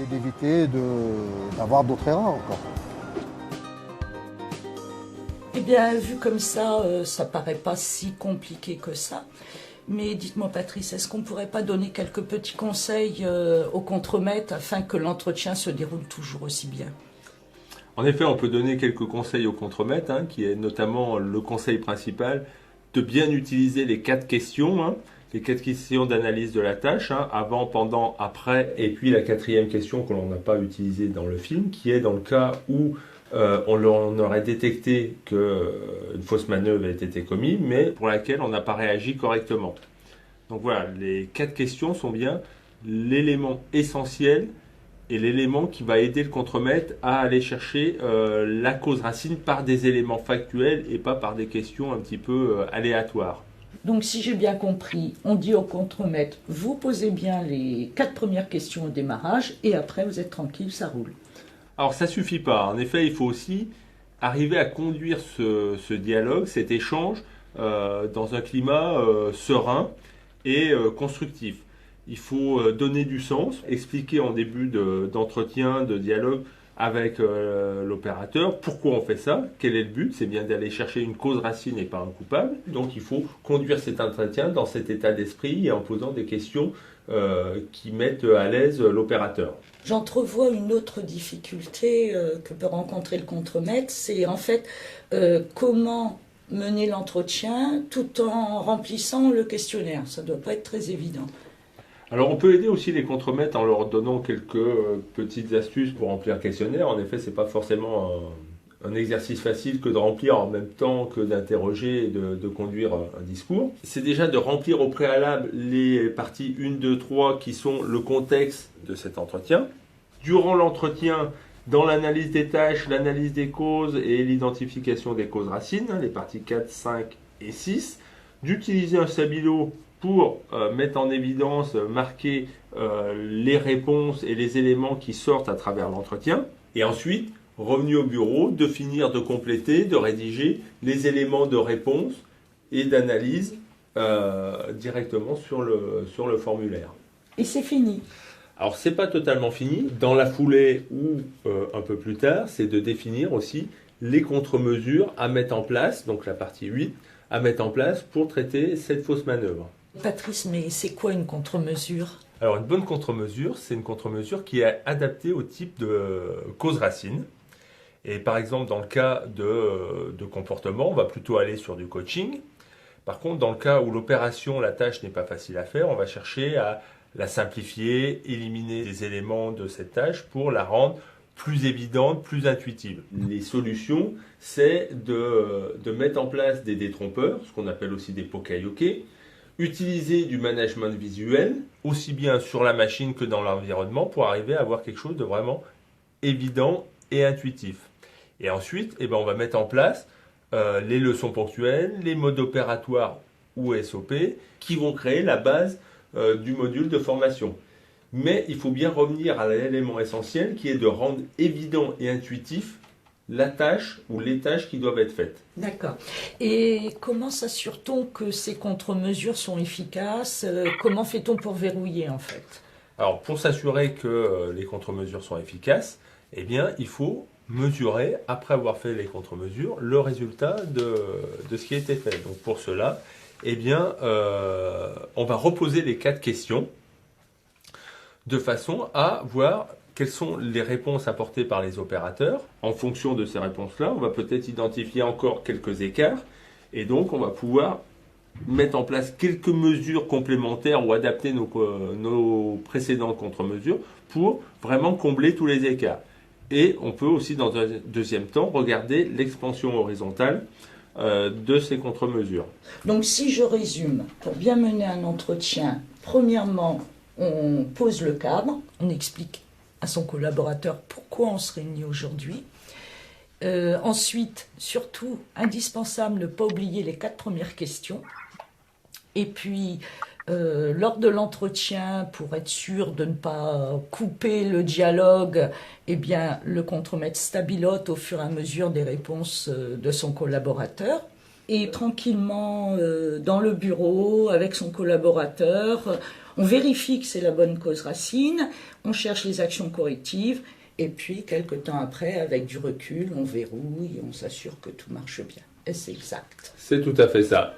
d'éviter d'avoir d'autres erreurs encore. Eh bien, vu comme ça paraît pas si compliqué que ça. Mais dites-moi, Patrice, est-ce qu'on ne pourrait pas donner quelques petits conseils au contremaître afin que l'entretien se déroule toujours aussi bien? En effet, on peut donner quelques conseils au contremaître, qui est notamment le conseil principal de bien utiliser les 4 questions, les 4 questions d'analyse de la tâche, avant, pendant, après, et puis la 4e question que l'on n'a pas utilisée dans le film, qui est dans le cas où on aurait détecté qu'une fausse manœuvre a été commise, mais pour laquelle on n'a pas réagi correctement. Donc voilà, les 4 questions sont bien l'élément essentiel et l'élément qui va aider le contremaître à aller chercher la cause racine par des éléments factuels et pas par des questions un petit peu aléatoires. Donc si j'ai bien compris, on dit au contremaître, vous posez bien les 4 premières questions au démarrage et après vous êtes tranquille, ça roule. Alors ça suffit pas. En effet, il faut aussi arriver à conduire ce dialogue, cet échange, dans un climat serein et constructif. Il faut donner du sens, expliquer en début d'entretien, de dialogue avec l'opérateur pourquoi on fait ça, quel est le but, c'est bien d'aller chercher une cause racine et pas un coupable. Donc il faut conduire cet entretien dans cet état d'esprit et en posant des questions qui mettent à l'aise l'opérateur. J'entrevois une autre difficulté que peut rencontrer le contremaître, c'est en fait comment mener l'entretien tout en remplissant le questionnaire. Ça ne doit pas être très évident. Alors on peut aider aussi les contremaîtres en leur donnant quelques petites astuces pour remplir le questionnaire. En effet, ce n'est pas forcément un exercice facile que de remplir en même temps que d'interroger et de conduire un discours. C'est déjà de remplir au préalable les parties 1, 2, 3 qui sont le contexte de cet entretien. Durant l'entretien, dans l'analyse des tâches, l'analyse des causes et l'identification des causes racines, les parties 4, 5 et 6, d'utiliser un stabilo pour mettre en évidence, marquer les réponses et les éléments qui sortent à travers l'entretien. Et ensuite, revenu au bureau, de finir de compléter, de rédiger les éléments de réponse et d'analyse directement sur le formulaire. Et c'est fini. Alors, c'est pas totalement fini. Dans la foulée ou un peu plus tard, c'est de définir aussi les contre-mesures à mettre en place, donc la partie 8, à mettre en place pour traiter cette fausse manœuvre. Patrice, mais c'est quoi une contre-mesure? Alors, une bonne contre-mesure, c'est une contre-mesure qui est adaptée au type de cause racine. Et par exemple, dans le cas de comportement, on va plutôt aller sur du coaching. Par contre, dans le cas où l'opération, la tâche n'est pas facile à faire, on va chercher à la simplifier, éliminer des éléments de cette tâche pour la rendre plus évidente, plus intuitive. Les solutions, c'est de mettre en place des détrompeurs, ce qu'on appelle aussi des pokayoke, utiliser du management visuel, aussi bien sur la machine que dans l'environnement, pour arriver à avoir quelque chose de vraiment évident et intuitif. Et ensuite, on va mettre en place les leçons ponctuelles, les modes opératoires ou SOP, qui vont créer la base du module de formation. Mais il faut bien revenir à l'élément essentiel qui est de rendre évident et intuitif la tâche ou les tâches qui doivent être faites. D'accord. Et comment s'assure-t-on que ces contre-mesures sont efficaces? Comment fait-on pour verrouiller en fait? Alors pour s'assurer que les contre-mesures sont efficaces, il faut mesurer, après avoir fait les contre-mesures, le résultat de ce qui a été fait. Donc pour cela, on va reposer les 4 questions de façon à voir quelles sont les réponses apportées par les opérateurs. En fonction de ces réponses-là, on va peut-être identifier encore quelques écarts et donc on va pouvoir mettre en place quelques mesures complémentaires ou adapter nos précédentes contre-mesures pour vraiment combler tous les écarts. Et on peut aussi, dans un deuxième temps, regarder l'expansion horizontale de ces contre-mesures. Donc si je résume, pour bien mener un entretien, premièrement, on pose le cadre, on explique à son collaborateur pourquoi on se réunit aujourd'hui. Ensuite, surtout, indispensable, ne pas oublier les 4 premières questions. Et puis, lors de l'entretien, pour être sûr de ne pas couper le dialogue, le contremaître stabilote au fur et à mesure des réponses de son collaborateur. Et tranquillement, dans le bureau, avec son collaborateur, on vérifie que c'est la bonne cause racine, on cherche les actions correctives, et puis, quelques temps après, avec du recul, on verrouille, on s'assure que tout marche bien. Et c'est exact. C'est tout à fait ça.